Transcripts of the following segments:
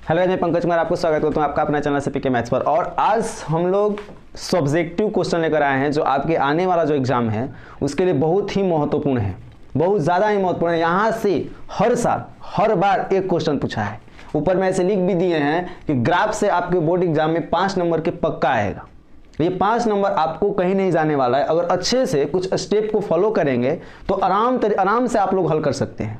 Hello, मैं पंकज कुमार आपको स्वागत करता हूँ आपका अपना चैनल सीपीके मैथ्स पर। और आज हम लोग सब्जेक्टिव क्वेश्चन लेकर आए हैं जो आपके आने वाला जो एग्जाम है उसके लिए बहुत ही महत्वपूर्ण है, बहुत ज़्यादा ही महत्वपूर्ण है। यहाँ से हर साल हर बार एक क्वेश्चन पूछा है। ऊपर में ऐसे लिख भी दिए हैं कि ग्राफ से आपके बोर्ड एग्जाम में 5 नंबर के पक्का आएगा। ये 5 नंबर आपको कहीं नहीं जाने वाला है। अगर अच्छे से कुछ स्टेप को फॉलो करेंगे तो आराम से आप लोग हल कर सकते हैं।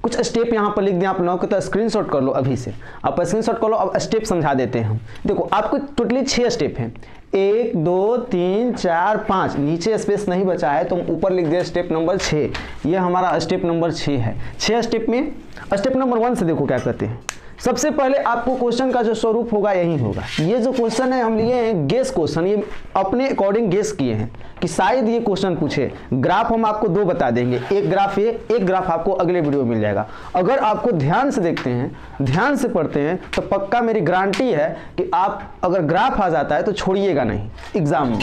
कुछ स्टेप यहाँ पर लिख दिया आप लोगों को, तो स्क्रीनशॉट कर लो अभी से। आप स्क्रीनशॉट कर लो। अब स्टेप समझा देते हैं हम। देखो आपको टोटली 6 स्टेप हैं, 1 2 3 4 5। नीचे स्पेस नहीं बचा है तो हम ऊपर लिख दिया स्टेप नंबर 6। ये हमारा स्टेप नंबर 6 है। 6 स्टेप में स्टेप नंबर 1 से देखो क्या करते हैं। सबसे पहले आपको क्वेश्चन का जो स्वरूप होगा यही होगा। ये जो क्वेश्चन है हम लिए हैं गेस क्वेश्चन, ये अपने अकॉर्डिंग गेस किए हैं कि शायद ये क्वेश्चन पूछे। ग्राफ हम आपको 2 बता देंगे, एक ग्राफ ये, एक ग्राफ आपको अगले वीडियो में मिल जाएगा। अगर आपको ध्यान से देखते हैं, ध्यान से पढ़ते हैं तो पक्का मेरी गारंटी है कि आप अगर ग्राफ आ जाता है तो छोड़िएगा नहीं एग्जाम में।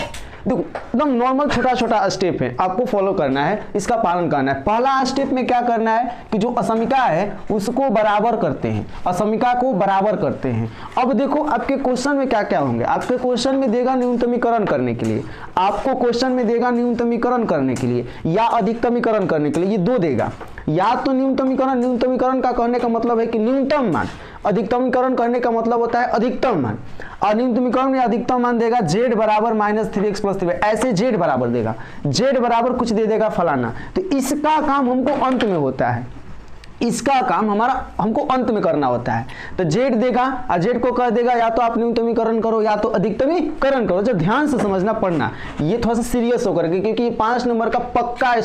देखो एकदम नॉर्मल छोटा छोटा स्टेप है, आपको फॉलो करना है, इसका पालन करना है। पहला स्टेप में क्या करना है कि जो असमीका है उसको बराबर करते हैं, असमीका को बराबर करते हैं। अब देखो आपके क्वेश्चन में क्या क्या होंगे। आपके क्वेश्चन में देगा न्यूनतमीकरण करने के लिए, आपको क्वेश्चन में देगा न्यूनतमीकरण करने के लिए या अधिकतमीकरण करने के लिए। ये 2 देगा, या तो न्यूनतमीकरण का कहने का मतलब है कि न्यूनतम मान, अधिकतमीकरण करने का मतलब होता है अधिकतम मान। और न्यूनतमीकरण में अधिकतम मान देगा z बराबर -3x + 3y, ऐसे z बराबर देगा, z बराबर कुछ दे देगा फलाना। तो इसका काम हमको अंत में होता है, इसका काम हमको अंत में करना होता है। तो z देगा और z को कह देगा या तो आप न्यूनतमीकरण करो या तो अधिकतमीकरण करो। जब ध्यान से समझना पड़ना, ये थोड़ा सा सीरियस होकर के, क्योंकि 5 नंबर का पक्का है,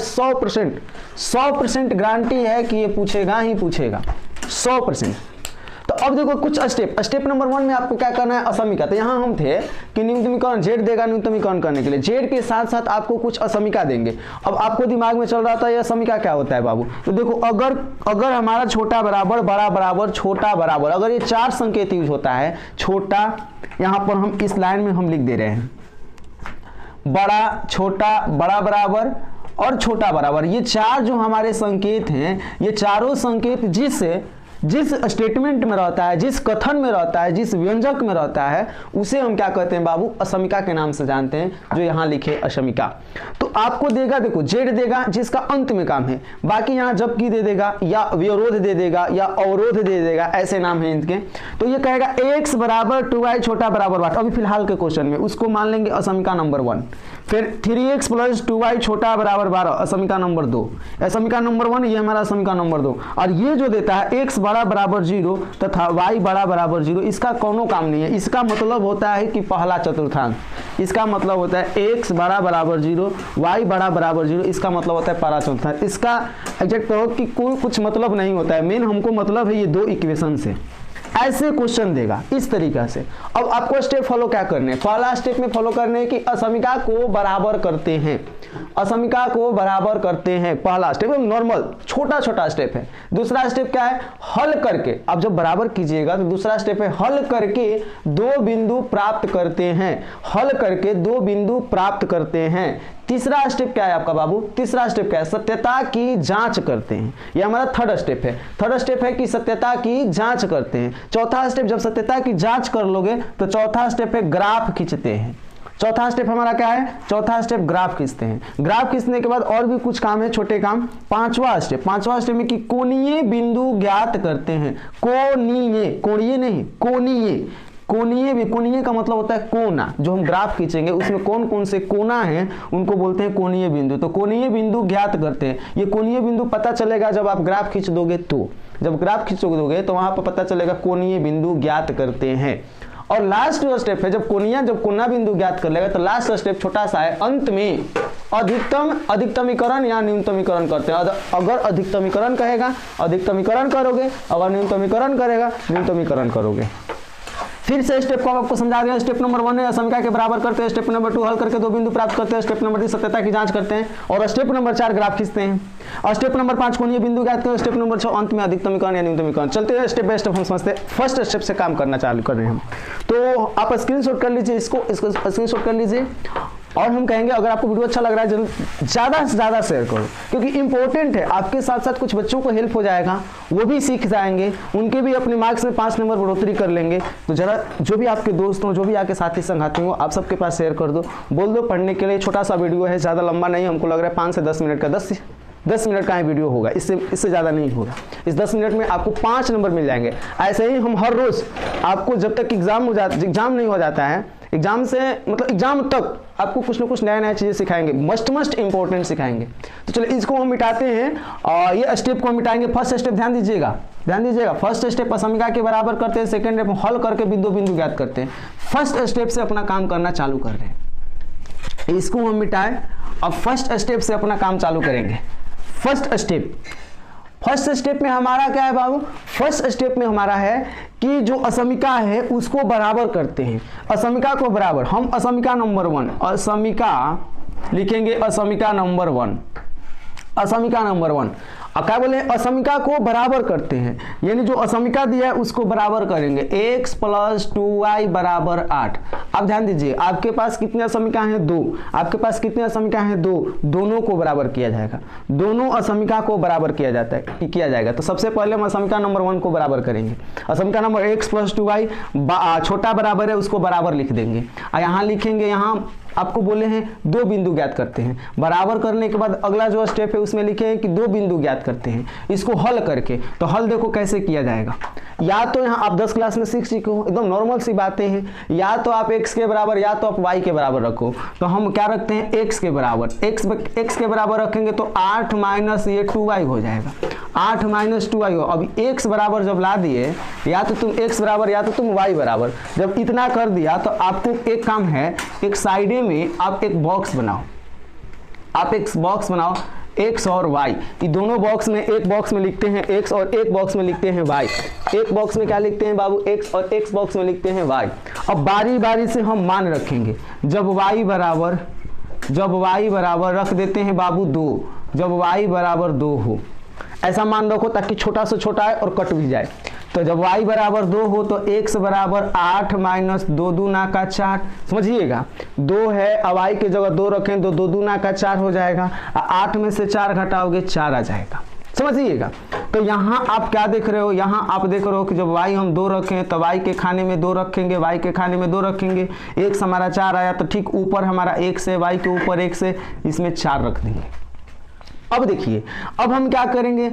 100% गारंटी है कि ये पूछेगा ही पूछेगा 100%। तो अब देखो कुछ स्टेप नंबर 1 में आपको क्या करना है, असमीका। तो यहाँ हम थे कि न्यूनतमीकरण z देगा न्यूनतमीकरण करने के लिए, z के साथ साथ आपको कुछ असमीका देंगे। अब आपको दिमाग में चल रहा था यह असमीका क्या होता है बाबू। तो देखो अगर हमारा छोटा बराबर बड़ा बराबर छोटा बराबर, अगर ये 4 संकेत यूज होता है, छोटा, यहाँ पर हम इस लाइन में हम लिख दे रहे हैं बड़ा, छोटा, बड़ा बराबर और छोटा बराबर। ये 4 जो हमारे संकेत हैं, ये चारों संकेत जिस स्टेटमेंट में रहता है, जिस कथन में रहता है, जिस व्यंजक में रहता है, उसे हम क्या कहते हैं बाबू, असमीका के नाम से जानते हैं, जो यहाँ लिखे असमीका। तो आपको देगा, देखो z देगा जिसका अंत में काम है, बाकी यहाँ जबकि दे देगा या व्यवरोध दे देगा या अवरोध दे देगा, ऐसे नाम है इनके। तो ये कहेगा x बराबर 2y छोटा बराबर 8। अभी फिलहाल के क्वेश्चन में उसको मान लेंगे असमीका नंबर 1। फिर 3x + 2y छोटा बराबर 12, असमीका नंबर 2। असमीका नंबर 1 ये हमारा असमीका नंबर 2। और ये जो देता है x बड़ा बराबर 0 तथा y बड़ा बराबर 0, इसका कोनो काम नहीं है। इसका मतलब होता है कि पहला चतुर्थांश, इसका मतलब होता है x बड़ा बराबर 0 y बड़ा बराबर 0, इसका मतलब होता है पहला चतुर्थांश। इसका एग्जैक्ट कहो कि कोई कुछ मतलब नहीं होता है, मेन हमको मतलब है ये 2 इक्वेशन से। ऐसे क्वेश्चन देगा इस तरीका से। अब आपको स्टेप फॉलो क्या करने हैं, पहला स्टेप में फॉलो करने हैं कि असमीका को बराबर करते हैं, असमीका को बराबर करते हैं। पहला स्टेप नॉर्मल छोटा छोटा स्टेप है। दूसरा स्टेप क्या है, हल करके। अब जब बराबर कीजिएगा तो दूसरा स्टेप है हल करके 2 बिंदु प्राप्त करते हैं, हल करके 2 बिंदु प्राप्त करते हैं। तीसरा स्टेप क्या है आपका बाबू, तीसरा स्टेप क्या है, सत्यता की जांच करते हैं। यह हमारा थर्ड स्टेप है। थर्ड स्टेप है कि सत्यता की जांच करते हैं। चौथा स्टेप, जब सत्यता की जांच कर लोगे तो चौथा स्टेप है ग्राफ खींचते हैं। चौथा स्टेप हमारा क्या है, चौथा स्टेप ग्राफ खींचते हैं। ग्राफ खींचने के बाद और भी कुछ काम है, छोटे काम। पांचवा स्टेप में कि कोणीय बिंदु ज्ञात करते हैं। कोणीय नहीं, कोणीय का मतलब होता है कोना। जो हम ग्राफ खींचेंगे उसमें कौन कौन से कोना हैं उनको बोलते हैं कोणीय बिंदु। तो कोणीय बिंदु ज्ञात करते हैं। ये कोणीय बिंदु पता चलेगा जब आप ग्राफ खींच दोगे, तो जब ग्राफ खींच दोगे तो वहां पर पता चलेगा कोणीय बिंदु ज्ञात करते हैं। और लास्ट जो स्टेप है, जब कोना बिंदु ज्ञात कर लेगा तो लास्ट स्टेप छोटा सा है, अंत में अधिकतमीकरण या न्यूनतमीकरण करते हैं। अगर अधिकतमीकरण कहेगा अधिकतमीकरण करोगे, अगर न्यूनतमीकरण करेगा न्यूनतमीकरण करोगे। फिर से स्टेप को आपको समझा दिया। स्टेप नंबर 1 है असमीका के बराबर करते हैं, स्टेप नंबर 2 हल करके 2 बिंदु प्राप्त करते हैं, स्टेप नंबर 3 सत्यता की जांच करते हैं, और स्टेप नंबर 4 ग्राफ खींचते हैं, और स्टेप नंबर 5 कोणीय बिंदु ज्ञात करते हैं, स्टेप नंबर 6 अंत में अधिकतमीकरण या न्यूनतमीकरण। चलते हैं स्टेप बाय स्टेप, हम समझते हैं। फर्स्ट स्टेप से काम करना चालू कर रहे हैं हम। तो आप स्क्रीनशॉट कर लीजिए, इसको स्क्रीनशॉट कर लीजिए और हम कहेंगे अगर आपको वीडियो अच्छा लग रहा है ज़्यादा से ज़्यादा शेयर करो, क्योंकि इंपॉर्टेंट है, आपके साथ साथ कुछ बच्चों को हेल्प हो जाएगा, वो भी सीख जाएंगे, उनके भी अपने मार्क्स में 5 नंबर बढ़ोतरी कर लेंगे। तो जरा जो भी आपके दोस्त हों, जो भी आपके साथी संगाती हो, आप सबके पास शेयर कर दो, बोल दो पढ़ने के लिए। छोटा सा वीडियो है, ज़्यादा लंबा नहीं, हमको लग रहा है 5 से 10 मिनट का 10 मिनट का ही वीडियो होगा, इससे ज़्यादा नहीं होगा। इस 10 मिनट में आपको 5 नंबर मिल जाएंगे। ऐसे ही हम हर रोज़ आपको जब तक एग्जाम नहीं हो जाता है, एग्जाम से मतलब एग्जाम तक आपको कुछ ना कुछ नया चीज़ें सिखाएंगे, मस्ट इंपॉर्टेंट सिखाएंगे। तो चलो इसको हम मिटाते हैं और ये स्टेप को हम मिटाएंगे। फर्स्ट स्टेप ध्यान दीजिएगा, फर्स्ट स्टेप असमिका के बराबर करते हैं, सेकंड स्टेप हल करके बिंदु ज्ञात करते हैं। फर्स्ट स्टेप से अपना काम करना चालू कर रहे हैं, इसको हम मिटाएं और फर्स्ट स्टेप से अपना काम चालू करेंगे। फर्स्ट स्टेप में हमारा क्या है बाबू? फर्स्ट स्टेप में हमारा है कि जो असमिका है उसको बराबर करते हैं। असमिका को बराबर, हम असमिका नंबर 1, असमिका लिखेंगे, असमिका नंबर 1, असमिका नंबर 1। अब क्या बोले? असमिका को बराबर करते हैं, यानी जो असमिका दिया है उसको बराबर करेंगे। x + 2y = 8। अब ध्यान दीजिए, आपके पास कितने असमिका हैं? 2। आपके पास कितने असमिका हैं? 2। दोनों को बराबर किया जाएगा, दोनों असमिका को बराबर किया जाएगा। तो सबसे पहले हम असमिका नंबर 1 को बराबर करेंगे। असमिका नंबर x + 2y छोटा बराबर है, उसको बराबर लिख देंगे। और यहाँ लिखेंगे, यहाँ आपको बोले हैं 2 बिंदु ज्ञात करते हैं। बराबर करने के बाद अगला जो स्टेप है उसमें लिखे हैं कि 2 बिंदु ज्ञात करते हैं, इसको हल करके। तो हल देखो कैसे किया जाएगा। या तो यहाँ आप 10 क्लास में सीख चुके हो, एकदम नॉर्मल सी बातें हैं। या तो आप x के बराबर या तो आप y के बराबर रखो। तो हम क्या रखते हैं? x के बराबर। x के बराबर रखेंगे तो 8 - ये 2y हो जाएगा। 8 - 2y हो। अब x बराबर जब ला दिए, या तो तुम x बराबर या तो तुम y बराबर। जब इतना कर दिया तो आपको एक काम है, एक साइड में आप एक बॉक्स बनाओ, x और y। ये दोनों बॉक्स में, एक बॉक्स में लिखते हैं x और एक बॉक्स में लिखते हैं y। एक बॉक्स में क्या लिखते हैं बाबू? x और एक बॉक्स में लिखते हैं y। अब बारी बारी से हम मान रखेंगे। जब y बराबर रख देते हैं बाबू 2, जब y बराबर 2 हो, ऐसा मान रखो ताकि छोटा से छोटा है और कट भी जाए। तो जब y बराबर 2 हो तो x बराबर 8 - 2 दूना का 4। समझिएगा, 2 है, अब y की जगह 2 रखें तो 2 दूना का 4 हो जाएगा। 8 में से 4 घटाओगे 4 आ जाएगा। समझिएगा। तो यहाँ आप क्या देख रहे हो? यहाँ आप देख रहे हो कि जब y हम 2 रखें तो y के खाने में 2 रखेंगे, y के खाने में 2 रखेंगे। x हमारा 4 आया तो ठीक ऊपर हमारा x है, y के ऊपर x है, इसमें 4 रख देंगे। अब देखिए, अब हम क्या करेंगे?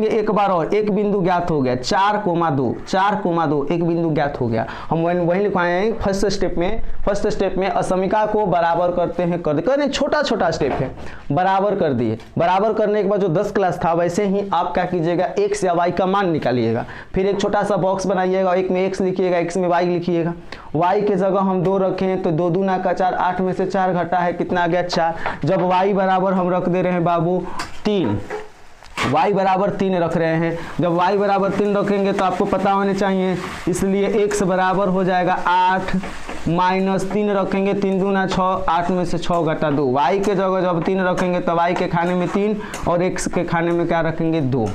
एक बार और एक बिंदु ज्ञात हो गया, 4,2 एक बिंदु ज्ञात हो गया। हम वही लिखवाए हैं फर्स्ट स्टेप में असमिका को बराबर करते हैं, कर छोटा स्टेप है, बराबर कर दिए। बराबर करने के बाद जो 10 क्लास था वैसे ही आप क्या कीजिएगा? x या y का मान निकालिएगा। फिर एक छोटा सा बॉक्स बनाइएगा, एक में x लिखिएगा, x में y लिखिएगा। y के जगह हम 2 रखें तो 2 दूना का 4, 8 में से 4 घटा है, कितना आ गया? 4। जब y बराबर हम रख दे रहे हैं बाबू 3, y बराबर 3 रख रहे हैं। जब y बराबर 3 रखेंगे तो आपको पता होने चाहिए, इसलिए x बराबर हो जाएगा 8 - 3 रखेंगे, 3 दूना 6, 8 में से 6 घटा 2। y के जगह जब 3 रखेंगे तो y के खाने में 3 और x के खाने में क्या रखेंगे? 2।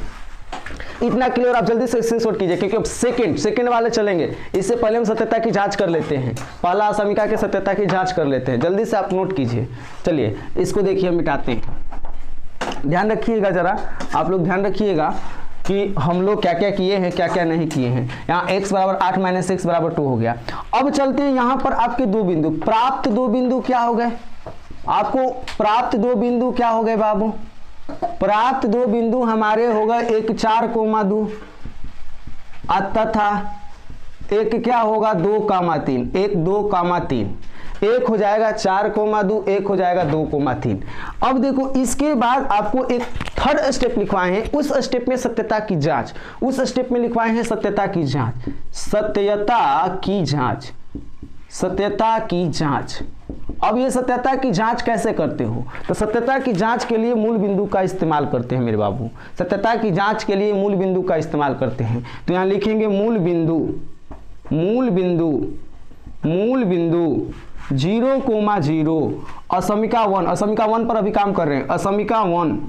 इतना क्लियर, आप जल्दी से स्क्रीनशॉट कीजिए, क्योंकि अब सेकंड वाले चलेंगे। इससे पहले हम सत्यता की जांच कर लेते हैं, पहला असमिका के सत्यता की जांच कर लेते हैं। जल्दी से आप नोट कीजिए। चलिए इसको देखिए, मिटाते हैं। ध्यान रखिएगा, जरा आप लोग ध्यान रखिएगा कि हम लोग क्या क्या किए हैं, क्या क्या नहीं किए हैं। यहाँ x बराबर 8 - x बराबर 2 हो गया। अब चलते हैं यहाँ पर आपके 2 बिंदु, प्राप्त 2 बिंदु क्या हो गए? आपको प्राप्त 2 बिंदु क्या हो गए बाबू? प्राप्त 2 बिंदु हमारे हो गए, एक 4,2 तथा एक क्या होगा? 2,3। एक 2,3, एक हो जाएगा 4,2, एक हो जाएगा 2,3। अब देखो, इसके बाद आपको एक थर्ड स्टेप लिखवाए हैं, उस स्टेप में सत्यता की जांच, उस स्टेप में लिखवाए हैं सत्यता की जांच, सत्यता की जांच। अब ये सत्यता की जांच कैसे करते हो? तो सत्यता की जांच के लिए मूल बिंदु का इस्तेमाल करते हैं मेरे बाबू। सत्यता की जांच के लिए मूल बिंदु का इस्तेमाल करते हैं। तो यहाँ लिखेंगे मूल बिंदु 0,0 असमिका 1 पर अभी काम कर रहे हैं। असमिका 1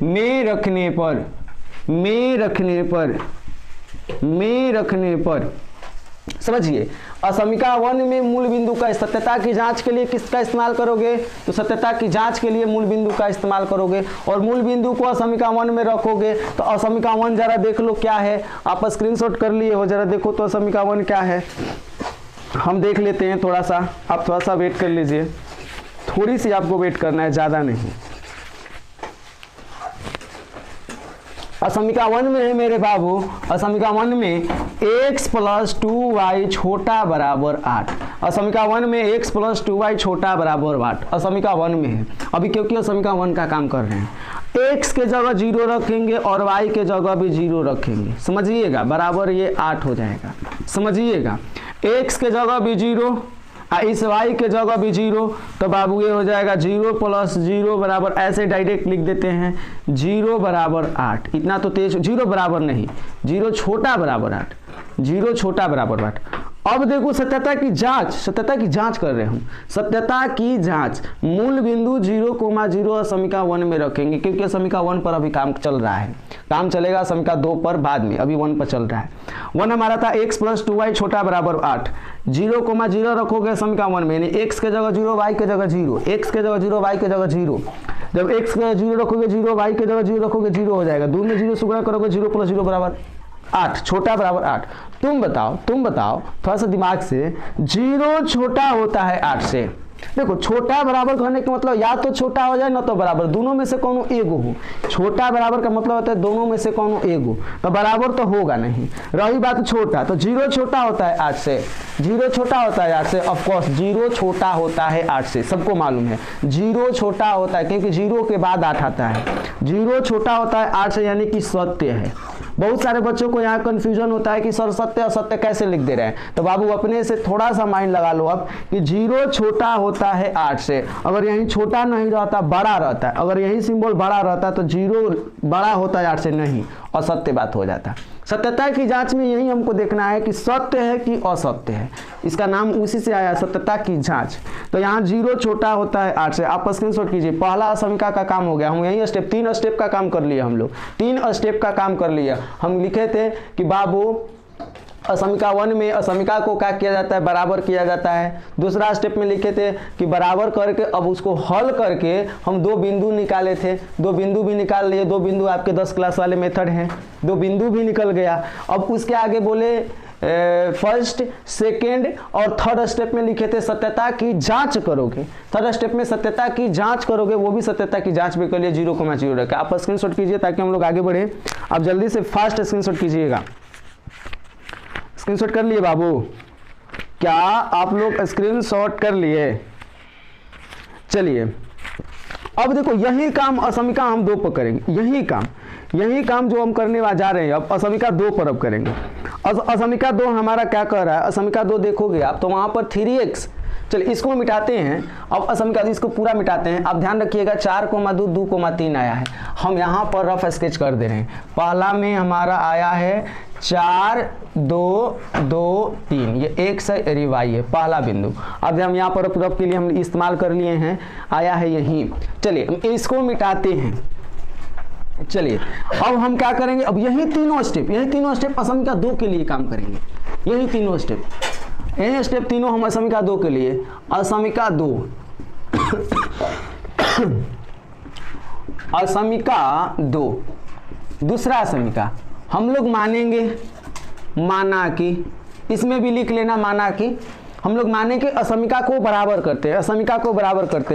में रखने पर समझिए, असमिका वन में मूल बिंदु का सत्यता की जांच के लिए किसका इस्तेमाल करोगे, तो सत्यता की जांच के लिए मूल बिंदु का इस्तेमाल करोगे और मूल बिंदु को असमिका वन में रखोगे। तो असमिका वन जरा देख लो क्या है, आप स्क्रीनशॉट कर लिए हो, जरा देखो तो असमिका वन क्या है, हम देख लेते हैं। थोड़ा सा आप थोड़ा सा वेट कर लीजिए, थोड़ी सी आपको वेट करना है, ज़्यादा नहीं। असमिका वन में है मेरे बाबू, असमिका वन में x + 2y छोटा बराबर 8, असमिका वन में x + 2y छोटा बराबर 8 असमिका वन में है। अभी क्योंकि असमिका वन का काम कर रहे हैं, x के जगह 0 रखेंगे और y के जगह भी 0 रखेंगे, समझिएगा, बराबर ये 8 हो जाएगा। समझिएगा, x के जगह भी 0 इस y के जगह भी 0, तो बाबू ये हो जाएगा 0 + 0 बराबर, ऐसे डायरेक्ट लिख देते हैं 0 बराबर 8। इतना तो तेज, 0 बराबर नहीं, 0 छोटा बराबर 8, 0 छोटा बराबर 8। अब देखो सत्यता की जांच, सत्यता की जांच कर रहे हम, सत्यता की जांच, मूल बिंदु 0,0 असमिका वन में रखेंगे क्योंकि असमिका वन पर अभी काम चल रहा है, काम चलेगा असमिका 2 पर बाद में, अभी 1 पर चल रहा है। 1 हमारा था x + 2y छोटा बराबर 8, 0,0 रखोगे असमिका वन में, यानी x के जगह 0 y के जगह 0, x के जगह 0 y के जगह 0, जब x के जगह 0 रखोगे 0 y के जगह 0 रखोगे 0 हो जाएगा, 2 में 0 से गुणा करोगे 0 + 0 बराबर 8, छोटा बराबर 8। तुम बताओ थोड़ा सा दिमाग से, 0 छोटा होता है 8 से। देखो छोटा बराबर कहने का मतलब या तो छोटा हो जाए ना तो बराबर, दोनों में से कोनो एगो हो। छोटा बराबर का मतलब होता है दोनों में से कोनो एगो, तो बराबर तो होगा नहीं। रही बात छोटा, तो 0 छोटा होता है 8 से, 0 छोटा होता है 8 से, ऑफकोर्स 0 छोटा होता है 8 से, सबको मालूम है 0 छोटा होता है क्योंकि 0 के बाद 8 आता है। 0 छोटा होता है 8 से, यानी कि सत्य है। बहुत सारे बच्चों को यहाँ कंफ्यूजन होता है कि सर सत्य असत्य कैसे लिख दे रहे हैं, तो बाबू अपने से थोड़ा सा माइंड लगा लो अब कि 0 छोटा होता है 8 से, अगर यहीं छोटा नहीं रहता बड़ा रहता है, अगर यही सिंबल बड़ा रहता तो 0 बड़ा होता है 8 से, नहीं, असत्य बात हो जाता। सत्यता की जांच में यही हमको देखना है कि सत्य है कि असत्य है, इसका नाम उसी से आया, सत्यता की जांच। तो यहाँ 0 छोटा होता है 8 से, आप स्क्रीनशॉट कीजिए। पहला असमिका का काम हो गया, हम यही स्टेप 3 स्टेप का काम कर लिए, हम लोग 3 स्टेप का काम कर लिया। हम लिखे थे कि बाबू असमिका वन में असमिका को क्या किया जाता है, बराबर किया जाता है। दूसरा स्टेप में लिखे थे कि बराबर करके अब उसको हल करके हम 2 बिंदु निकाले थे, 2 बिंदु भी निकाल लिए। 2 बिंदु आपके 10 क्लास वाले मेथड हैं, 2 बिंदु भी निकल गया। अब उसके आगे बोले फर्स्ट, सेकेंड और थर्ड स्टेप में लिखे थे सत्यता की जांच करोगे। थर्ड स्टेप में सत्यता की जांच करोगे, वो भी सत्यता की जांच भी कर लिए 0,0 रखे। आप स्क्रीनशॉट कीजिए ताकि हम लोग आगे बढ़े। आप जल्दी से फास्ट स्क्रीनशॉट कीजिएगा। स्क्रीनशॉट कर लिए बाबू? क्या आप लोग स्क्रीनशॉट कर लिए? चलिए अब देखो यही काम असमिका हम 2 पर करेंगे, यही काम जो हम करने जा रहे हैं अब असमिका 2 पर अब करेंगे। असमिका 2 हमारा क्या कर रहा है, असमिका 2 देखोगे आप तो वहां पर 3x, चलिए इसको मिटाते हैं। अब असमिका इसको पूरा मिटाते हैं। आप ध्यान रखिएगा 4,2, 2,3 आया है, हम यहाँ पर रफ स्केच कर दे रहे हैं। पहला में हमारा आया है 4, 2, 2, 3, ये एक से रिवाई है पहला बिंदु। अब हम यहाँ पर रफ के लिए हम इस्तेमाल कर लिए हैं, आया है यही। चलिए इसको मिटाते हैं। चलिए अब हम क्या करेंगे, अब यही तीनों स्टेप असमिका 2 के लिए काम करेंगे। यही स्टेप तीनों हम असमिका 2 के लिए। असमिका 2 असमिका 2 दूसरा असमिका हम लोग मानेंगे, माना कि, इसमें भी लिख लेना माना कि, हम लोग माने कि असमिका को बराबर करते हैं,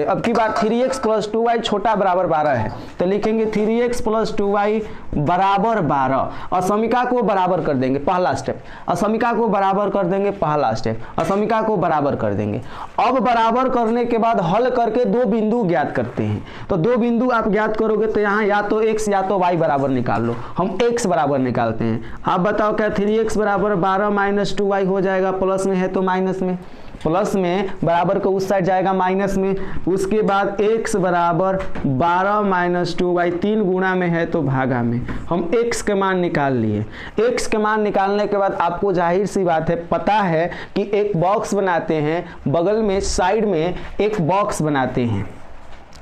अब की बार 3x + 2y छोटा बराबर 12 है, तो लिखेंगे 3x + 2y बराबर 12। असमिका को बराबर कर देंगे, पहला स्टेप। असमिका को बराबर कर देंगे, पहला स्टेप। असमिका को बराबर कर देंगे। अब बराबर करने के बाद हल करके 2 बिंदु ज्ञात करते हैं। तो 2 बिंदु आप ज्ञात करोगे तो यहाँ या तो x या तो y बराबर निकाल लो। हम x बराबर निकालते हैं। आप बताओ क्या 3x बराबर 12 - 2y हो जाएगा, प्लस में है तो माइनस में, प्लस में बराबर को उस साइड जाएगा माइनस में। उसके बाद x बराबर 12 - 2y, 3 गुणा में है तो भागा में। हम x के मान निकाल लिए। x के मान निकालने के बाद आपको जाहिर सी बात है पता है कि एक बॉक्स बनाते हैं, बगल में साइड में एक बॉक्स बनाते हैं।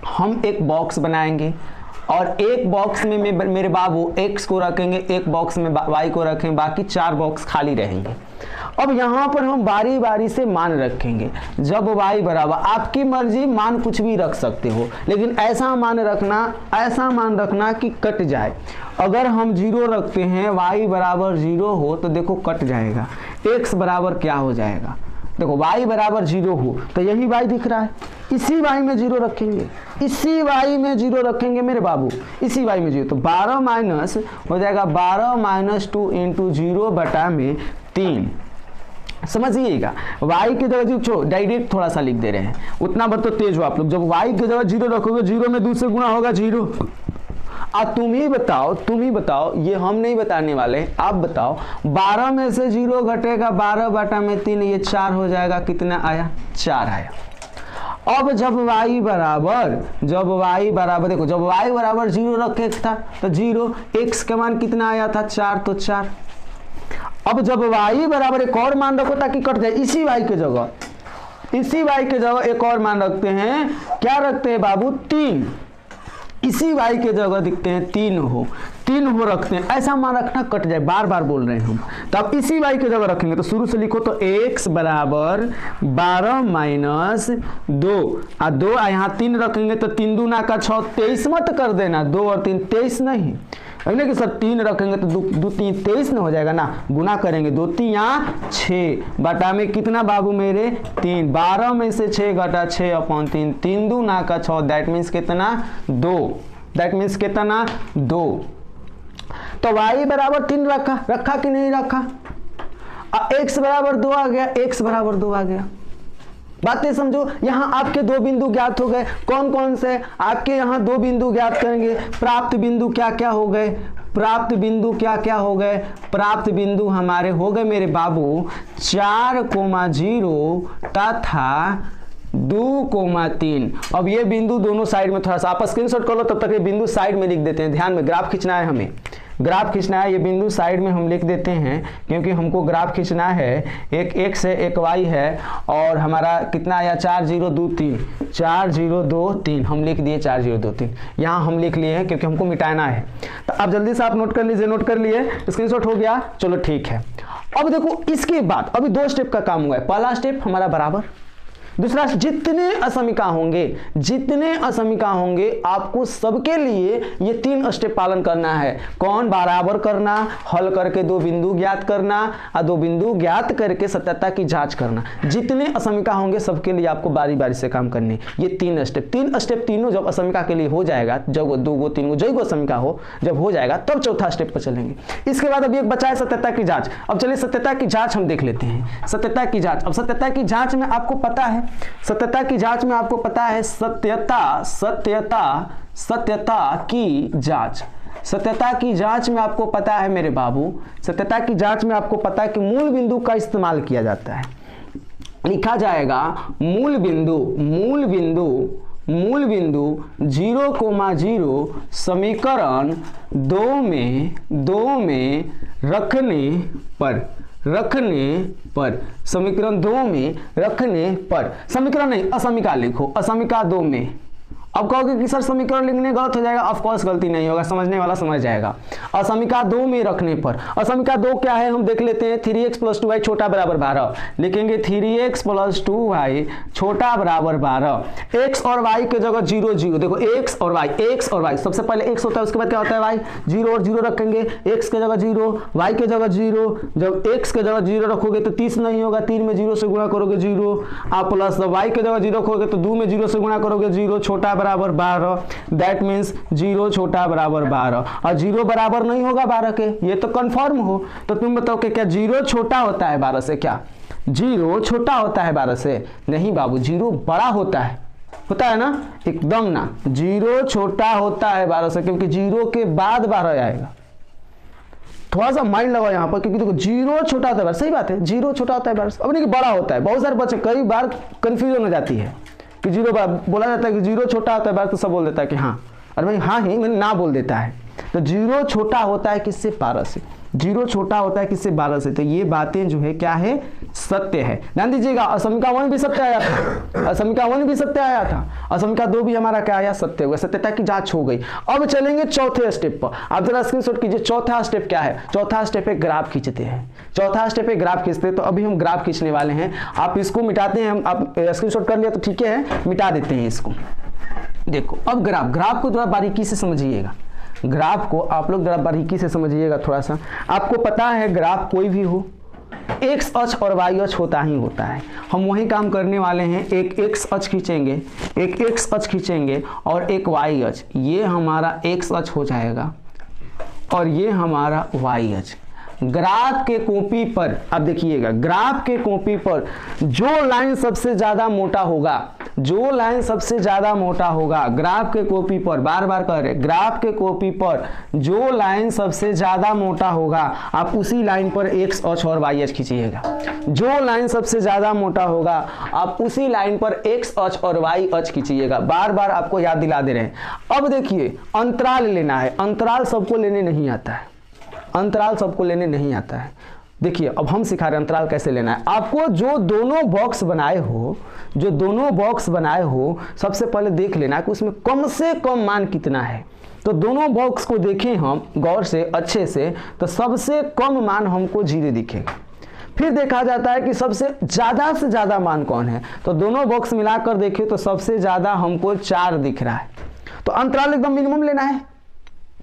हम एक बॉक्स बनाएंगे और एक बॉक्स में मेरे बाबू x को रखेंगे, एक बॉक्स में y को रखेंगे, बाकी 4 बॉक्स खाली रहेंगे। अब यहाँ पर हम बारी बारी से मान रखेंगे। जब y बराबर, आपकी मर्जी मान कुछ भी रख सकते हो, लेकिन ऐसा मान रखना कि कट जाए। अगर हम 0 रखते हैं, y बराबर 0 हो तो देखो कट जाएगा। x बराबर क्या हो जाएगा, देखो y बराबर 0 हो तो यही y दिख रहा है, इसी y में 0 रखेंगे, इसी y में 0 रखेंगे मेरे बाबू, इसी y में 0। तो 12 माइनस हो जाएगा 12 माइनस 2 इंटू 0 बटा में 3। समझिएगा, y की जगह जो डायरेक्ट थोड़ा सा लिख दे रहे हैं, उतना बार तो तेज हो आप लोग। जब y की जगह 0 रखोगे, 0 में 2 से गुणा होगा 0। तुम ही बताओ, ये हम नहीं बताने वाले, आप बताओ। 12 में से 0 घटेगा 12 बटा में 3, ये 4 हो जाएगा। कितना आया, 4 आया। अब जब y बराबर देखो, जब y बराबर 0 रखे था तो 0, x का मान कितना आया था, 4, तो 4। अब जब y बराबर एक और मान रखो ताकि कट जाए, इसी y के जगह एक और मान रखते हैं। क्या रखते हैं बाबू, 3। इसी y के जगह दिखते हैं 3 हो रखते हैं। ऐसा मान रखना कट जाए, बार बार बोल रहे हैं हम। तो अब इसी y के जगह रखेंगे तो शुरू से लिखो, तो x बराबर 12 माइनस 2 और 2 यहाँ 3 रखेंगे तो 3 दूना का 6, 23 मत कर देना, 2 और 3 23 नहीं, कि सर 3 रखेंगे तो 2 3 23 न हो जाएगा ना, गुना करेंगे 2 3 6 बटा में कितना बाबू मेरे 3। 12 में से 6 घटा 6 अपॉन 3, 3 दूना का 6, दैट मीन्स कितना 2, दैट मीन्स कितना 2। तो y बराबर 3 रखा कि नहीं रखा, x बराबर 2 आ गया, x बराबर 2 आ गया। बातें समझो। यहाँ आपके 2 बिंदु ज्ञात हो गए, कौन कौन से आपके यहाँ 2 बिंदु ज्ञात करेंगे। प्राप्त बिंदु क्या क्या हो गए, प्राप्त बिंदु हमारे हो गए मेरे बाबू 4,0 तथा 2,3। अब ये बिंदु दोनों साइड में थोड़ा सा आप स्क्रीनशॉट कर लो, तब तक ये बिंदु साइड में लिख देते हैं। ध्यान में ग्राफ खींचना है, हमें ग्राफ खींचना है, ये बिंदु साइड में हम लिख देते हैं क्योंकि हमको ग्राफ खींचना है। एक x है, एक y है, और हमारा कितना आया 4023, 4023 हम लिख दिए 4023, यहाँ हम लिख लिए हैं क्योंकि हमको मिटाना है। तो अब जल्दी से आप नोट कर लीजिए, नोट कर लिए, स्क्रीनशॉट हो गया, चलो ठीक है। अब देखो इसके बाद अभी 2 स्टेप का काम हुआ है। पहला स्टेप हमारा बराबर, दूसरा जितने असमीका होंगे आपको सबके लिए ये 3 स्टेप पालन करना है। कौन, बराबर करना, हल करके 2 बिंदु ज्ञात करना, और 2 बिंदु ज्ञात करके सत्यता की जांच करना। जितने असमीका होंगे सबके लिए आपको बारी बारी से काम करने। ये 3 स्टेप तीनों जब असमीका के लिए हो जाएगा, जब 2 गो 3 गो जय गो असमीका हो, जब हो जाएगा तब चौथा स्टेप पर चलेंगे। इसके बाद अभी एक बचा है सत्यता की जांच। अब चलिए सत्यता की जांच हम देख लेते हैं। सत्यता की जांच, अब सत्यता की जांच में आपको पता है, सत्यता की जांच में आपको पता है सत्यता की जांच, सत्यता की जांच में आपको पता है मेरे बाबू, सत्यता की जांच में आपको पता है कि मूल बिंदु का इस्तेमाल किया जाता है। लिखा जाएगा मूल बिंदु 0,0 समीकरण 2 में रखने पर समीकरण 2 में रखने पर, समीकरण नहीं असमीका लिखो, असमीका 2 में। अब कहोगे कि सर समीकरण लिखने गलत हो जाएगा, ऑफ कोर्स गलती नहीं होगा, समझने वाला समझ जाएगा। असमीका 2 में रखने पर, असमीका 2 क्या है हम देख लेते हैं। 3x + 2y छोटा बराबर 12 लिखेंगे, 3x + 2y छोटा बराबर 12। x और y के जगह 0 0, देखो x और y, सबसे पहले x होता है, उसके बाद क्या होता है y, 0 और 0 रखेंगे, x के जगह 0, y के जगह 0। जब x के जगह 0 रखोगे तो 30 नहीं होगा, 3 में 0 से गुणा करोगे 0, आप प्लस y के जगह 0 रखोगे तो 2 में 0 से गुणा करोगे 0, छोटा बराबर 12, दैट मीन्स 0 छोटा बराबर 12, और 0 बराबर नहीं होगा 12 के, ये तो कंफर्म हो। तो तुम बताओ कि क्या 0 छोटा होता है 12 से? क्या 0 छोटा होता है 12 से? नहीं बाबू, 0 बड़ा होता है ना, एकदम ना, 0 छोटा होता है 12 से, क्योंकि 0 के बाद 12 आएगा। थोड़ा सा माइंड लगाओ यहाँ पर, क्योंकि देखो 0 छोटा होता है 12, सही बात है, 0 छोटा होता है 12 से, अब नहीं बड़ा होता है। बहुत सारे बच्चे कई बार कंफ्यूजन हो जाती है कि 0 बोला जाता है कि 0 छोटा होता है 12, तो सब बोल देता है कि हाँ, अरे भाई हाँ ही मैंने ना बोल देता है। तो 0 छोटा होता है किससे? 12 से। 0 छोटा होता है किससे? 12 से। तो ये बातें जो है क्या है? सत्य है। ध्यान दीजिएगा, असमिका 1 भी सत्य आया था, असमिका 1 भी सत्य आया था, असमिका 2 भी हमारा क्या आया? सत्य हो गया, सत्यता की जांच हो गई। अब चलेंगे चौथे स्टेप पर। आप जरा स्क्रीनशॉट कीजिए, चौथा स्टेप क्या है? चौथा स्टेप है ग्राफ खींचते हैं। चौथा स्टेप है ग्राफ खींचते हैं। तो अभी हम ग्राफ खींचने वाले हैं। आप इसको मिटाते हैं, आप स्क्रीनशॉट कर लिया तो ठीक है, मिटा देते हैं इसको। देखो अब ग्राफ को थोड़ा बारीकी से समझिएगा, ग्राफ को आप लोग जरा बारीकी से समझिएगा थोड़ा सा। आपको पता है ग्राफ कोई भी हो, एक्स अक्ष और वाई अक्ष होता ही होता है। हम वही काम करने वाले हैं, एक एक्स अक्ष खींचेंगे, एक एक्स अक्ष खींचेंगे और एक वाई अक्ष। ये हमारा एक्स अक्ष हो जाएगा और ये हमारा वाई अक्ष। ग्राफ के कॉपी पर अब देखिएगा, ग्राफ के कॉपी पर जो लाइन सबसे ज्यादा मोटा होगा, जो लाइन सबसे ज्यादा मोटा होगा ग्राफ के कॉपी पर, बार बार कह रहे, ग्राफ के कॉपी पर जो लाइन सबसे ज्यादा मोटा होगा आप उसी लाइन पर एक्स अक्ष और वाई अक्ष खींचिएगा। जो लाइन सबसे ज्यादा मोटा होगा आप उसी लाइन पर एक्स अक्ष और वाई अक्ष खींचिएगा। बार बार आपको याद दिला दे रहे हैं। अब देखिए अंतराल लेना है, अंतराल सबको लेने नहीं आता है, अंतराल सबको लेने नहीं आता है। देखिए अब हम सिखा रहे हैं अंतराल कैसे लेना है। आपको जो दोनों बॉक्स बनाए हो, जो दोनों बॉक्स बनाए हो, सबसे पहले देख लेना है कि उसमें कम से कम मान कितना है। तो दोनों बॉक्स को देखें हम गौर से अच्छे से, तो सबसे कम मान हमको 0 दिखेगा। फिर देखा जाता है कि सबसे से ज्यादा मान कौन है, तो दोनों बॉक्स मिलाकर देखें तो सबसे ज्यादा हमको 4 दिख रहा है। तो अंतराल एकदम मिनिमम लेना है,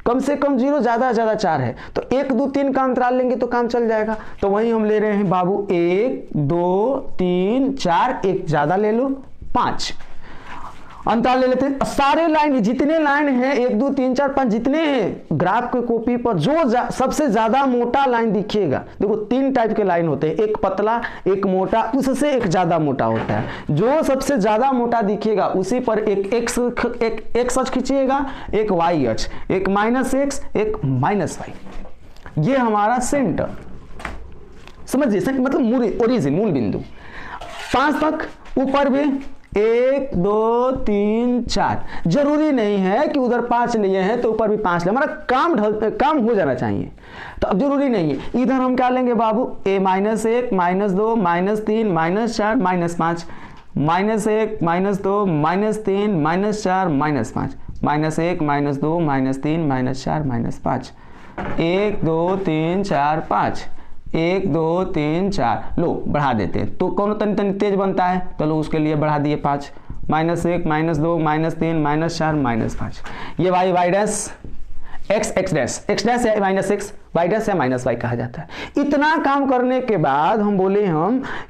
कम से कम 0, ज्यादा से ज्यादा 4 है। तो 1 2 3 का अंतराल लेंगे तो काम चल जाएगा। तो वही हम ले रहे हैं बाबू 1 2 3 4, एक ज्यादा ले लो 5 अंतराल ले लेते हैं। सारे लाइन जितने लाइन है 1 2 3 4 5 जितने हैं ग्राफ के कॉपी पर जो सबसे ज्यादा मोटा लाइन दिखेगा, देखो 3 टाइप के लाइन होते हैं, एक पतला एक मोटा, उससे एक ज्यादा मोटा होता है। जो सबसे ज्यादा मोटा दिखेगा उसी पर एक एक्स अक्ष खींचिएगा, एक वाई अक्ष, एक -x एक -y। ये हमारा सेंटर, समझिए, मतलब मूल बिंदु 5 तक, ऊपर भी 1 2 3 4। जरूरी नहीं है कि उधर 5 लिए हैं तो ऊपर भी 5 ले, हमारा काम हो जाना चाहिए। तो अब जरूरी नहीं है, इधर हम क्या लेंगे बाबू, a -1 -2 -3 -4 -5, -1 -2 -3 -4 -5, -1 -2 -3 -4 -5, 1 2 3 4 5, 1 2 3 4, लो बढ़ा देते हैं तो कौन तनी तेज बनता है, तो लो उसके लिए बढ़ा दिए 5, -1 -2 -3 -4 -5। ये y डैश, x डैश या -x, y डैश या -y कहा जाता है। इतना काम करने के बाद हम बोले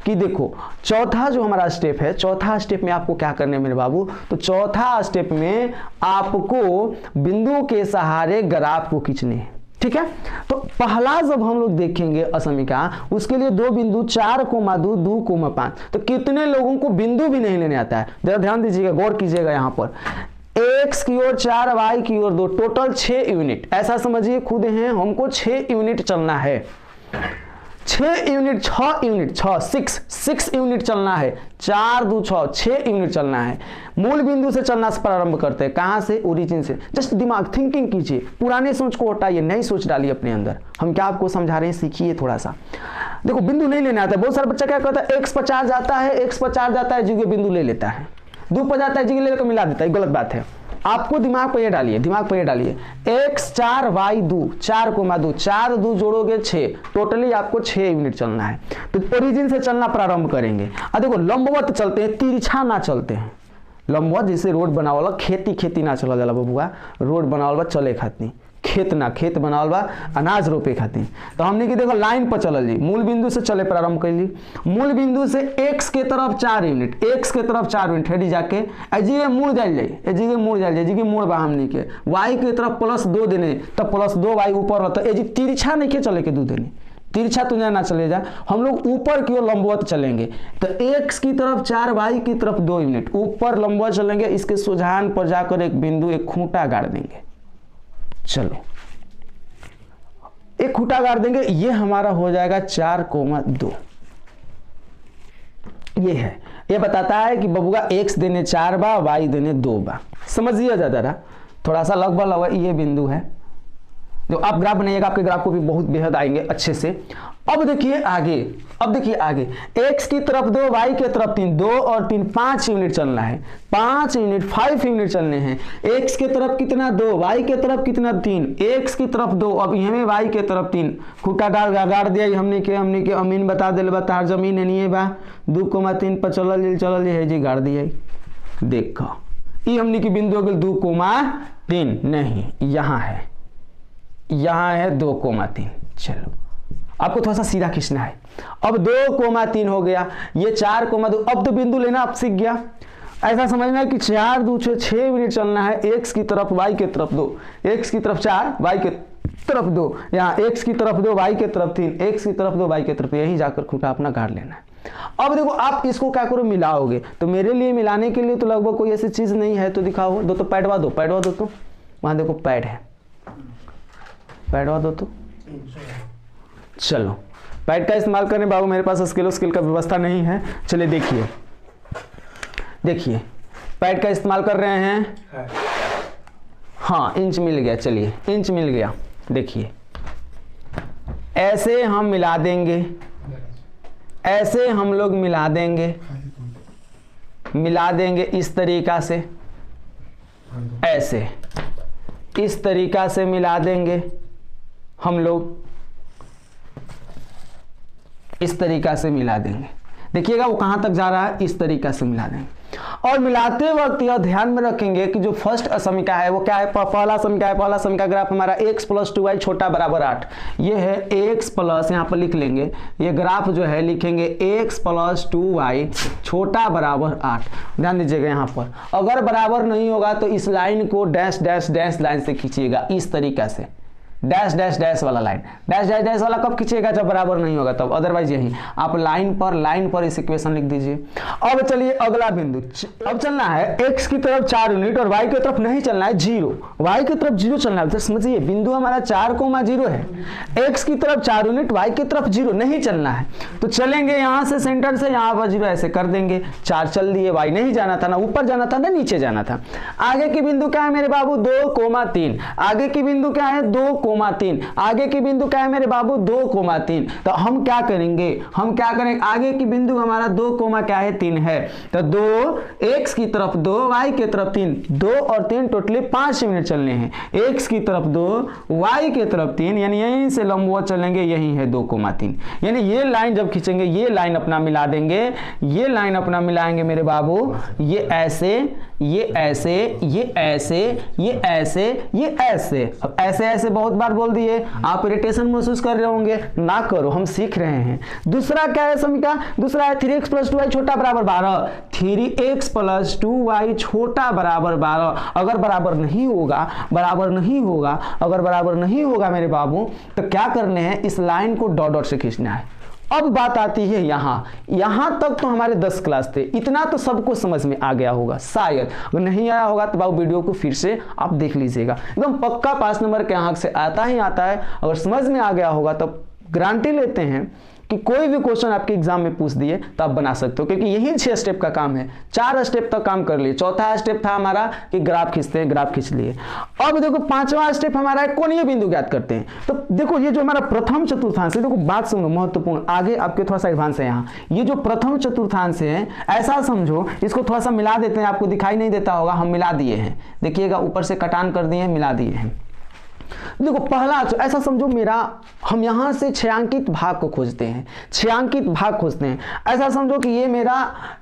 कि देखो चौथा जो हमारा स्टेप है, चौथा स्टेप में आपको क्या करने मेरे बाबू, तो चौथा स्टेप में आपको बिंदु के सहारे ग्राफ को खींचने हैं। ठीक है, तो पहला जब हम लोग देखेंगे असमिका, उसके लिए 2 बिंदु 4, 2, 2, 5। तो कितने लोगों को बिंदु भी नहीं लेने आता है, जरा ध्यान दीजिएगा, गौर कीजिएगा। यहाँ पर x की ओर 4, y की ओर 2, टोटल 6 यूनिट, ऐसा समझिए खुद हैं, हमको 6 यूनिट चलना है, 6 यूनिट 6 यूनिट चलना है, 4 2 6 यूनिट चलना है। मूल बिंदु से चलना प्रारंभ करते हैं, कहां से, ओरिजिन से। जस्ट दिमाग थिंकिंग कीजिए, पुराने सोच को हटाइए, नई सोच डालिए अपने अंदर। हम क्या आपको समझा रहे हैं, सीखिए थोड़ा सा। देखो बिंदु नहीं लेने आता है, बहुत सारा बच्चा क्या करता है, x 50 जाता है, x 50 जाता है, जगह बिंदु ले लेता है, 2 पर जाता है, जगह लेकर मिला देता है, गलत बात है। आपको दिमाग पर ये डालिए, x 4 y 2, 4, 2, 4 2 जोड़ोगे 6, टोटली आपको 6 यूनिट चलना है। तो ओरिजिन से चलना प्रारंभ करेंगे। अब देखो लंबवत चलते हैं, तिरछा ना चलते हैं। लंबवत जैसे रोड बनावल, खेती ना चला जाला बबुआ, रोड बनावल बा चले खाती, खेत बनावल बा अनाज रोपे खातिर। तो हमने की देखो लाइन पर चलल जी, मूल बिंदु से चले प्रारंभ कैली, मूल बिंदु से x के तरफ 4 यूनिट, x के तरफ 4 यूनिट हेडी जाके जी मुड़ जाइल जाए, जी मुड़ बा हमनी के y के तरफ +2 देने, तब +2y ऊपर रहता है, जी तिरछा नहीं के चले के 2 देने, तिरछा तुझे ना चले जा, हम लोग ऊपर की ओर लंबवत चलेंगे। तो x की तरफ 4, y की तरफ 2 यूनिट, ऊपर लंबवत चलेंगे, इसके सुझान पर जाकर एक बिंदु, एक खूंटा गाड़ देंगे। चलो एक खूंटा गाड़ देंगे, ये हमारा हो जाएगा 4,2। ये है, ये बताता है कि बबुआ x देने 4 बा, y देने 2 बा। समझिए ज्यादा थोड़ा सा लगभग ये बिंदु है, जो आप ग्राफ बनाइएगा आपके ग्राफ को भी बहुत बेहद आएंगे अच्छे से। अब देखिए आगे, x की तरफ 2, y की तरफ 3, 2 और 3 5 यूनिट चलना है, 5 यूनिट 5 यूनिट चलने हैं। x की तरफ कितना 2, y की तरफ कितना 3, x की तरफ 2, अब हमें y की तरफ 3, खुटा गाड़ दिया हमने के अमीन बता दिल बता जमीन है नहीं बा 2,3 पर चलल है जी गाड़ दिया। देखो ये हमने की बिंदु अगर 2,3 नहीं, यहाँ है 2,3। चलो आपको थोड़ा सा सीधा खींचना है। अब 2,3 हो गया, ये 4,2, अब तो बिंदु लेना आप सीख गया। ऐसा समझना है कि 4 2 6 यूनिट चलना है, x की तरफ y की तरफ 2, x की तरफ 4 y की तरफ 2, यहाँ x की तरफ 2 y की तरफ 3, x की तरफ 2 y की तरफ, यही जाकर खूंटा अपना गाड़ लेना है। अब देखो आप इसको क्या करो मिलाओगे, तो मेरे लिए मिलाने के लिए तो लगभग कोई ऐसी चीज नहीं है, तो दिखाओ दो, तो पैडवा दो तो वहां देखो पैड है, पैडवा दो तो। चलो पैड का इस्तेमाल करने बाबू, मेरे पास स्केल का व्यवस्था नहीं है। चलिए देखिए पैड का इस्तेमाल कर रहे हैं। हाँ इंच मिल गया, चलिए इंच मिल गया। देखिए ऐसे हम मिला देंगे, ऐसे हम लोग मिला देंगे इस तरीका से, ऐसे इस तरीका से मिला देंगे हम लोग, इस तरीका से मिला देंगे। देखिएगा वो कहां तक जा रहा है, इस तरीका से मिला देंगे। और मिलाते वक्त यह ध्यान में रखेंगे कि जो फर्स्ट समीकरण है वो क्या है, पहला समीकरण ग्राफ हमारा x + 2y छोटा बराबर 8, ये है x प्लस, यहाँ पर लिख लेंगे ये ग्राफ जो है लिखेंगे x + 2y छोटा बराबर 8। ध्यान दीजिएगा यहाँ पर अगर बराबर नहीं होगा तो इस लाइन को डैश डैश डैश लाइन से खींचिएगा, इस तरीका से डैश डैश डैश वाला लाइन, डैश डैश डैश वाला कब खींचिएगा, जब बराबर नहीं होगा तब, अदरवाइज यही आप लाइन पर इस इक्वेशन लिख दीजिए। अब चलिए अगला बिंदु, अब चलना है x की तरफ 4 यूनिट और y की तरफ नहीं चलना है 0, y की तरफ 0 चलना है। तो समझिए बिंदु हमारा 4,0 है, x की तरफ 4 यूनिट y की तरफ 0 नहीं चलना है, तो चलेंगे यहाँ से सेंटर से यहाँ पर 0 ऐसे कर देंगे, 4 चल दिए, y नहीं जाना था ना ऊपर जाना था ना नीचे जाना था। आगे की बिंदु क्या है मेरे बाबू 2,3, आगे की बिंदु क्या है 2,3, आगे की बिंदु क्या है मेरे बाबू 2,3। तो हम क्या करेंगे आगे की बिंदु हमारा 2,3 है, तो 2 x की तरफ 2 y की तरफ 3, 2 और 3 टोटली 5 यूनिट चलने हैं, x की तरफ 2 y की तरफ 3, यानी यहीं से लंबवत चलेंगे, यही है 2,3। यानी ये लाइन जब खींचेंगे ये लाइन अपना मिला देंगे, ये लाइन अपना मिलाएंगे मेरे बाबू, ये ऐसे, ये ऐसे, ये ऐसे, ये ऐसे, ये ऐसे। अब ऐसे ऐसे बहुत बार बोल दिए, आप इरिटेशन महसूस कर रहे होंगे, ना करो, हम सीख रहे हैं। दूसरा क्या है समीकरण, दूसरा है 3x + 2y छोटा बराबर 12, 3x + 2y छोटा बराबर 12। अगर बराबर नहीं होगा मेरे बाबू तो क्या करने हैं, इस लाइन को डॉट डॉट से खींचना है। अब बात आती है यहां तक तो हमारे 10 क्लास थे, इतना तो सबको समझ में आ गया होगा शायद, अगर नहीं आया होगा तो बाबू वीडियो को फिर से आप देख लीजिएगा, एकदम पक्का 5 नंबर के अंक से आता ही आता है। अगर समझ में आ गया होगा तो गारंटी लेते हैं कि कोई भी क्वेश्चन आपके एग्जाम में पूछ दिए तो आप बना सकते हो, क्योंकि यही 6 स्टेप का काम है, 4 स्टेप तक काम कर लिए। चौथा स्टेप था हमारा कि ग्राफ खींचते हैं, ग्राफ खींच लिए। अब देखो 5वां स्टेप हमारा है कोणीय बिंदु ज्ञात करते हैं। तो देखो ये जो हमारा प्रथम चतुर्थांश है, देखो बात सुनो महत्वपूर्ण, आगे आपके थोड़ा सा एडवांस है यहाँ, ये जो प्रथम चतुर्थांश है ऐसा समझो, इसको थोड़ा सा मिला देते हैं, आपको दिखाई नहीं देता होगा, हम मिला दिए हैं, देखिएगा ऊपर से कटान कर दिए हैं, मिला दिए हैं। देखो पहला ऐसा समझो मेरा, हम यहां से 6 अंकित भाग को खोजते हैं, 6 अंकित भाग खोजते हैं। ऐसा समझो कि ये मेरा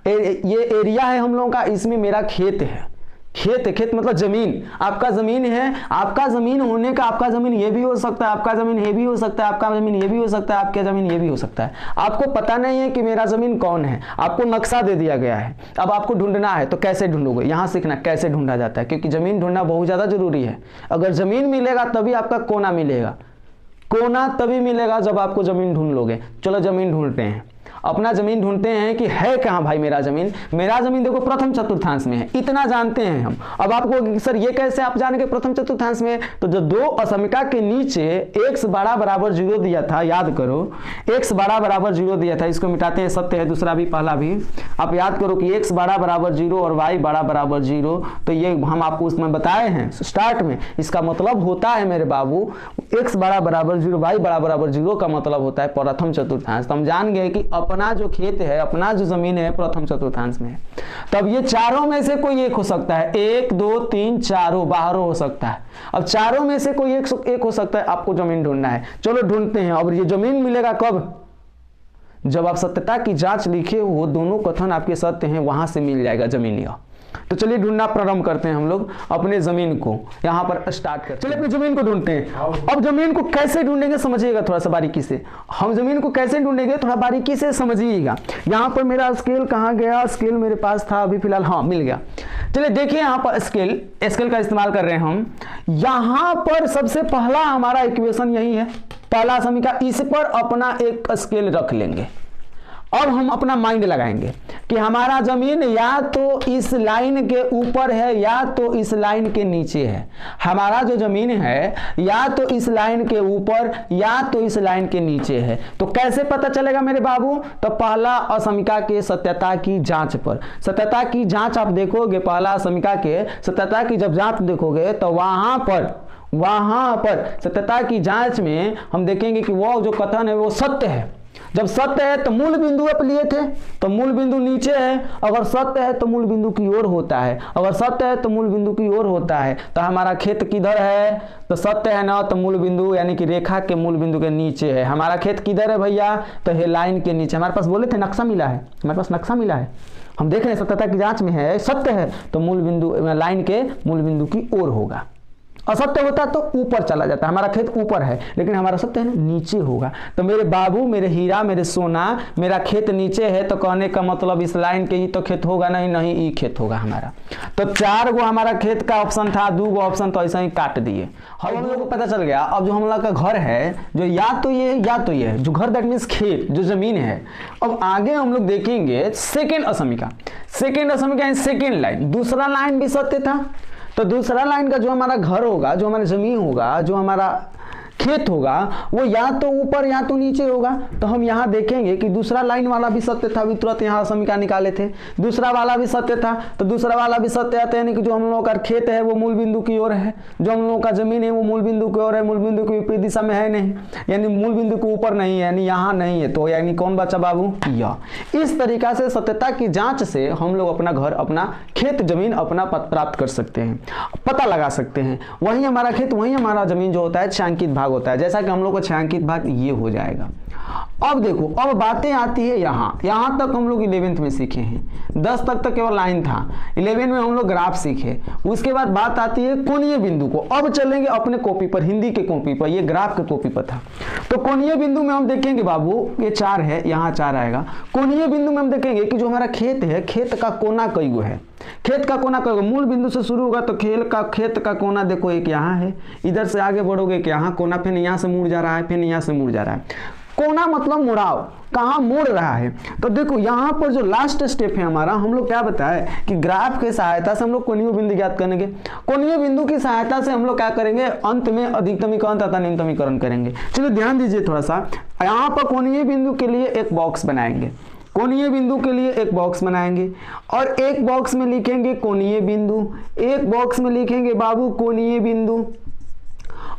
ये एरिया है हम लोगों का, इसमें मेरा खेत है, खेत मतलब जमीन, आपका जमीन है, आपका जमीन होने का, आपका जमीन ये भी हो सकता है, आपका जमीन ये भी हो सकता है, आपका जमीन ये भी हो सकता है, आपका जमीन ये भी हो सकता है। आपको पता नहीं है कि मेरा जमीन कौन है, आपको नक्शा दे दिया गया है, अब आपको ढूंढना है, तो कैसे ढूंढोगे, यहां सीखना कैसे ढूंढा जाता है, क्योंकि जमीन ढूंढना बहुत ज्यादा जरूरी है। अगर जमीन मिलेगा तभी आपका कोना मिलेगा, कोना तभी मिलेगा जब आपको जमीन ढूंढ लोगे। चलो जमीन ढूंढते हैं। अपना जमीन ढूंढते हैं कि है कहाँ भाई मेरा जमीन। मेरा जमीन देखो प्रथम चतुर्थांश में है, इतना जानते हैं हम। अब आपको सर ये कैसे आप जानेंगे प्रथम चतुर्थांश में, तो जो दो असमिका के नीचे x बड़ा बराबर 0 दिया था, याद करो x बड़ा बराबर 0 दिया था, इसको मिटाते हैं, सत्य है दूसरा भी पहला भी। आप याद करो कि x बड़ा बराबर 0 और y बड़ा बराबर 0, तो ये हम आपको उसमें बताए हैं स्टार्ट में। इसका मतलब होता है मेरे बाबू x बड़ा बराबर 0 y बड़ा बराबर 0 का मतलब होता है प्रथम चतुर्थांश। तो हम जान गए कि अपना जो खेत है, अपना जो जमीन है प्रथम चतुर्थांश में है। तब ये चारों में से कोई एक हो सकता है, 1 2 3 चारों बाहरों हो सकता है। अब चारों में से कोई एक हो सकता है, आपको जमीन ढूंढना है। चलो ढूंढते हैं। अब ये जमीन मिलेगा कब, जब आप सत्यता की जांच लिखे हो, दोनों कथन आपके सत्य हैं, वहां से मिल जाएगा जमीन यह। तो चलिए ढूंढना प्रारंभ करते हैं हम लोग अपने जमीन को, यहां पर स्टार्ट करते हैं। चलिए अपनी जमीन को ढूंढते हैं। अब जमीन को कैसे ढूंढेंगे समझिएगा थोड़ा सा बारीकी से। हम जमीन को कैसे ढूंढेंगे थोड़ा बारीकी से समझिएगा। यहां पर मेरा स्केल कहां गया, स्केल मेरे पास था अभी फिलहाल, हाँ मिल गया। चलिए देखिए यहां पर स्केल का इस्तेमाल कर रहे हैं हम। यहां पर सबसे पहला हमारा इक्वेशन यही है, पहला समीकरण, इस पर अपना एक स्केल रख लेंगे। अब हम अपना माइंड लगाएंगे कि हमारा जमीन या तो इस लाइन के ऊपर है या तो इस लाइन के नीचे है। हमारा जो जमीन है या तो इस लाइन के ऊपर या तो इस लाइन के नीचे है। तो कैसे पता चलेगा मेरे बाबू, तो पहला असमिका के सत्यता की जांच पर। सत्यता की जांच आप देखोगे, पहला असमिका के सत्यता की जब जांच देखोगे तो वहां पर सत्यता की जांच में हम देखेंगे कि वो जो कथन है वो सत्य है। जब सत्य है तो मूल बिंदु आप लिए थे, तो मूल बिंदु नीचे है। अगर सत्य है तो मूल बिंदु की ओर होता है, अगर सत्य है तो मूल बिंदु की ओर होता है। तो हमारा खेत किधर है, तो सत्य है ना, तो मूल बिंदु यानी कि रेखा के मूल बिंदु के नीचे है। हमारा खेत किधर है भैया, तो ये लाइन के नीचे। हमारे पास बोले थे नक्शा मिला है, हमारे पास नक्शा मिला है, हम देख रहे हैं सत्यता की जांच में है, सत्य है तो मूल बिंदु लाइन के मूल बिंदु की ओर होगा। असत्य होता तो ऊपर चला जाता। हमारा खेत ऊपर है लेकिन हमारा सत्य है ना नीचे होगा। तो मेरे बाबू, मेरे हीरा, मेरे सोना, मेरा खेत नीचे है, तो कहने का मतलब इस लाइन के ही तो खेत होगा, नहीं ये खेत होगा हमारा। तो 4 गो हमारा खेत का ऑप्शन था, 2 गो ऑप्शन तो ऐसा ही काट दिए। हम लोगों को पता चल गया अब जो हम लोग का घर है जो या तो ये जो घर दैट मीन्स खेत जो जमीन है। अब आगे हम लोग देखेंगे सेकेंड असमिका सेकेंड लाइन, दूसरा लाइन भी सत्य था। तो दूसरा लाइन का जो हमारा घर होगा, जो हमारा जमीन होगा, जो हमारा खेत होगा, वो या तो ऊपर या तो नीचे होगा। तो हम यहाँ देखेंगे कि दूसरा लाइन वाला भी सत्य था, अभी तुरंत यहाँ समीकरण निकाले थे। दूसरा वाला भी सत्य था, तो दूसरा वाला भी सत्य आता है, यानी कि जो हम लोगों का खेत है वो मूल बिंदु की ओर है, जो हम लोगों का जमीन है वो मूल बिंदु की ओर है, मूल बिंदु की विपरीत दिशा में है नहीं, यानी मूल बिंदु के ऊपर नहीं है, यानी यहाँ नहीं है। तो यानी कौन बचा बाबू, यह। इस तरीका से सत्यता की जांच से हम लोग अपना घर, अपना खेत, जमीन अपना प्राप्त कर सकते हैं, पता लगा सकते हैं। वही हमारा खेत, वही हमारा जमीन जो होता है छायांकित भाग होता है। जैसा कि हम लोग को छायांकित भाग ये हो जाएगा। अब देखो, अब बातें आती है यहाँ तक हम लोग 11th में सीखे हैं। 10 तक तो केवल लाइन था, 11 में हम लोग ग्राफ सीखे। उसके बाद बात आती है कोणीय बिंदु को। अब चलेंगे अपने कॉपी पर, हिंदी के कॉपी पर, ये ग्राफ के कॉपी पर था। तो कोणीय बिंदु में हम देखेंगे बाबू, ये 4 है, यहाँ 4 आएगा। कोणीय बिंदु में हम देखेंगे कि जो हमारा खेत है, खेत का कोना कई गो है, खेत का कोना कई गो, मूल बिंदु से शुरू होगा तो खेत का कोना देखो एक यहाँ है, इधर से आगे बढ़ोगे कि यहाँ कोना, फिर यहाँ से मुड़ जा रहा है, फिर यहाँ से मुड़ जा रहा है। कोना मतलब मुड़ाव, कहाँ मुड़ रहा है। तो देखो यहाँ पर जो लास्ट स्टेप है हमारा, हम लोग क्या बताए कि ग्राफ के सहायता से हम लोग कोणीय बिंदु ज्ञात करेंगे। कोणीय बिंदु की सहायता से हम लोग क्या करेंगे, अंत में अधिकतमीकरण तथा न्यूनतमीकरण करेंगे। चलिए ध्यान दीजिए थोड़ा सा, यहाँ पर कोणीय बिंदु के लिए एक बॉक्स बनाएंगे, कोणीय बिंदु के लिए एक बॉक्स बनाएंगे और एक बॉक्स में लिखेंगे कोणीय बिंदु, एक बॉक्स में लिखेंगे बाबू कोणीय बिंदु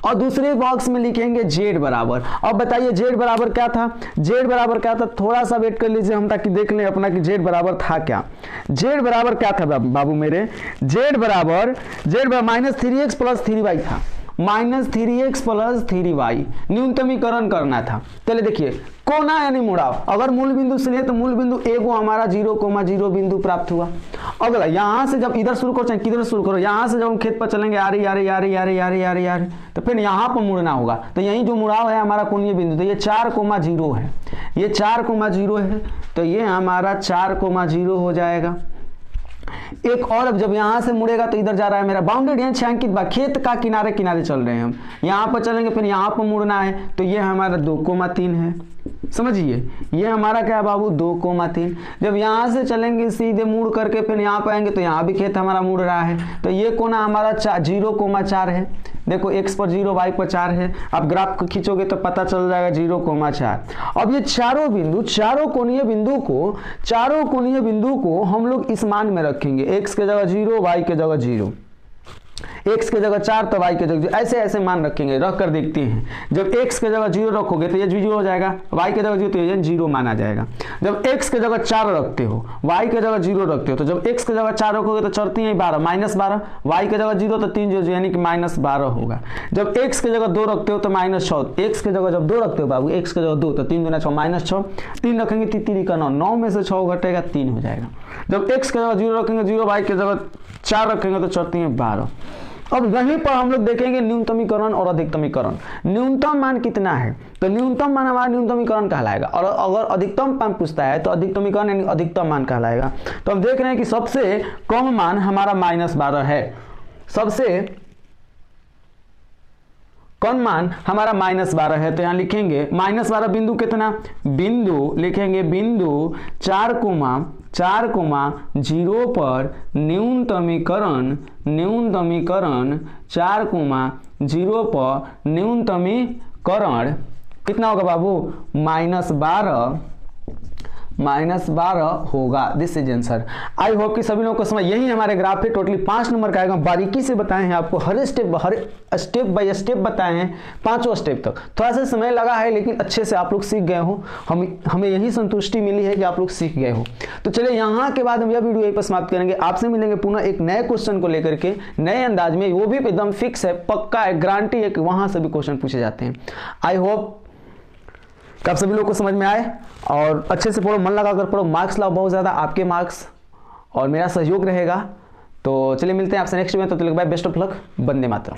और दूसरे बॉक्स में लिखेंगे जेड बराबर। अब बताइए जेड बराबर क्या था, जेड बराबर क्या था, थोड़ा सा वेट कर लीजिए हम ताकि देख लें अपना कि जेड बराबर था क्या। जेड बराबर क्या था बाबू मेरे, जेड बराबर -3x + 3y था, -3x + 3y न्यूनतमीकरण करना था। चलिए देखिए, कोना यानी मुड़ाव, अगर मूल बिंदु से लिए तो मूल बिंदु एगो हमारा 0,0 बिंदु प्राप्त हुआ। अगला यहाँ से जब इधर शुरू करो चाहे किधर शुरू करो, यहाँ से जब हम खेत पर चलेंगे यारे तो फिर यहाँ पर मुड़ना होगा। तो यही जो मुड़ाव है हमारा कोणीय बिंदु, तो ये 4,0 है, ये 4,0 है, तो ये हमारा 4,0 हो जाएगा। एक और, अब जब यहाँ से मुड़ेगा तो इधर जा रहा है मेरा बाउंडेड, यानी छायांकित भाग, खेत का किनारे चल रहे हैं हम, यहाँ पर चलेंगे फिर यहाँ पर मुड़ना है, तो ये हमारा 2,3 है। समझिए ये हमारा क्या है बाबू 2,3। जब यहाँ से चलेंगे सीधे मुड़ करके फिर यहाँ पे आएंगे तो यहाँ भी खेत हमारा मुड़ रहा है, तो ये कोना हमारा 0,4 है। देखो x पर 0 y पर 4 है। अब ग्राफ को खींचोगे तो पता चल जाएगा 0,4। अब ये चारों कोणीय बिंदु को हम लोग इस मान में रखेंगे, x के जगह 0, y के जगह 0, x के जगह 4 तो y के जगह ऐसे ऐसे मान रखेंगे। रख कर देखते हैं, जब x के जगह 0 रखोगे तो ये 0 हो जाएगा, y के जगह 0 तो ये 0 माना जाएगा। जब x के जगह 4 रखते हो, y के जगह 0 रखते हो, तो जब x के जगह 4 रखोगे तो चढ़ती है 12, -12, y के जगह 0 तो 3 0 यानी कि -12 होगा। जब x के जगह 2 रखते हो तो -6, x के जगह जब 2 रखते हो बाबू, x के जगह 2 तो 3 दूना 6 -6, 3 रखेंगे 3 का 9, 9 में से 6 घटेगा 3 हो जाएगा। जब x के जगह 0 रखेंगे 0, y के जगह 4 रखेंगे तो चढ़ती है 12। अब यहीं पर हम लोग देखेंगे न्यूनतमीकरण और अधिकतमीकरण। न्यूनतम मान कितना है तो न्यूनतम मान हमारा न्यूनतमीकरण कहलाएगा, और अगर अधिकतम मान पूछता है तो अधिकतमीकरण यानी अधिकतम मान कहलाएगा। तो हम देख रहे हैं कि सबसे कम मान हमारा -12 है, सबसे कम मान हमारा -12 है। तो यहाँ लिखेंगे -12 बिंदु कितना, बिंदु लिखेंगे बिंदु 4,0 पर न्यूनतमीकरण 4,0 पर न्यूनतमीकरण कितना होगा बाबू, -12 होगा। This is answer. I hope कि सभी लोगों को समझ, यही हमारे ग्राफ पे टोटली 5 नंबर का आएगा। बारीकी से बताए हैं आपको, हर स्टेप बाय स्टेप बताए हैं, 5 स्टेप तक। थोड़ा सा समय लगा है लेकिन अच्छे से आप लोग सीख गए हो, हमें यही संतुष्टि मिली है कि आप लोग सीख गए हो। तो चलिए यहाँ के बाद हम यह वीडियो यहीं पर समाप्त करेंगे। आपसे मिलेंगे पुनः एक नए क्वेश्चन को लेकर के, नए अंदाज में, वो भी एकदम फिक्स है, पक्का है, गारंटी है कि वहां से भी क्वेश्चन पूछे जाते हैं। आई होप आप सभी लोगों को समझ में आए, और अच्छे से पढ़ो, मन लगा कर पढ़ो, मार्क्स लाओ बहुत ज़्यादा, आपके मार्क्स और मेरा सहयोग रहेगा। तो चलिए मिलते हैं आपसे नेक्स्ट में, तो बाय, बेस्ट ऑफ लक, वंदे मातरम।